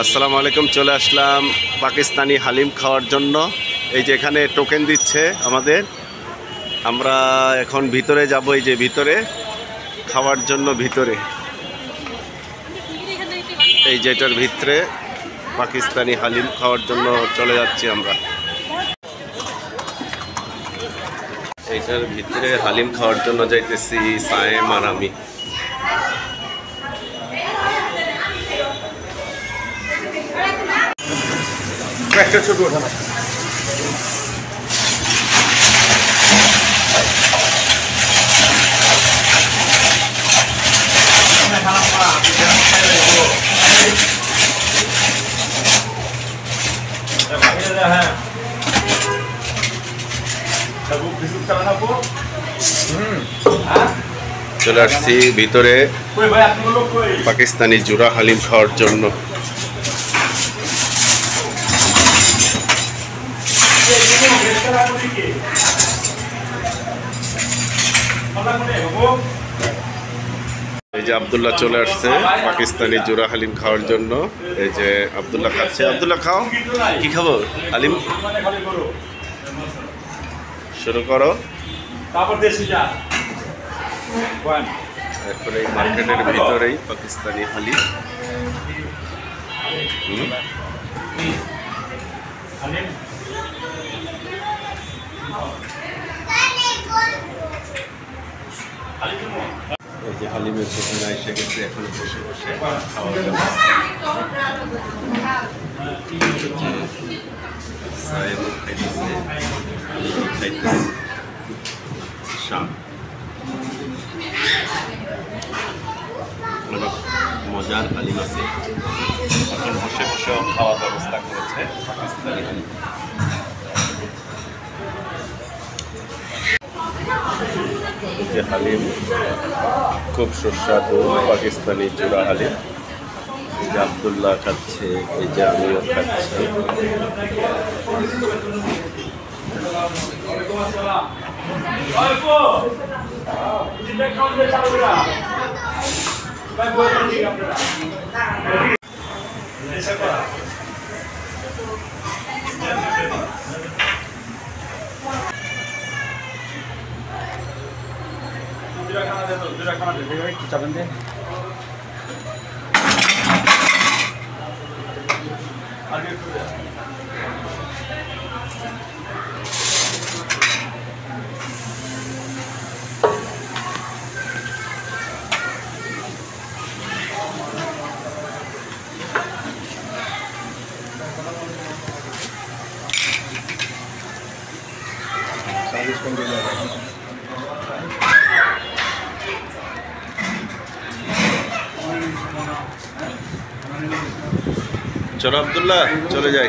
আসসালামু আলাইকুম। চলে আসলাম পাকিস্তানি হালিম খাওয়ার জন্য। এই যে এখানে টোকেন দিচ্ছে আমাদের, আমরা এখন ভিতরে যাব। এই যে ভিতরে খাওয়ার জন্য, ভিতরে এই যেটার ভিতরে পাকিস্তানি হালিম খাওয়ার জন্য চলে যাচ্ছি আমরা। এইটার ভিতরে হালিম খাওয়ার জন্য যাইতেছি সায়েম আর আমি। একটা ছোট ওঠা চলে আসছি ভিতরে পাকিস্তানি জুরা হালিম খাওয়ার জন্য। এই যে আব্দুল্লাহ চলে আসছে পাকিস্তানি জুরা হালিম খাওয়ার জন্য। এই যে আব্দুল্লাহ খাচ্ছে। আব্দুল্লাহ খাও, কি খাবো? হালিম শুরু করো। এখন এই মার্কেটের ভিতরেই পাকিস্তানি হালিম। এই যে হালিমের দোকানে এসে গেছে, এখন বসে বসে খাওয়া দাওয়া। অনেক মজার হালিম আছে, এখন বসে বসে খাওয়ার ব্যবস্থা করেছে পাকিস্তানি হালিম। যে হালিম খুব সুস্বাদু পাকিস্তানি জুরা হালিম। এই যে আব্দুল্লাহ খাচ্ছে, এই যে আমিও খাচ্ছি। চাবেন দে চলো আব্দুল্লাহ চলে যাই।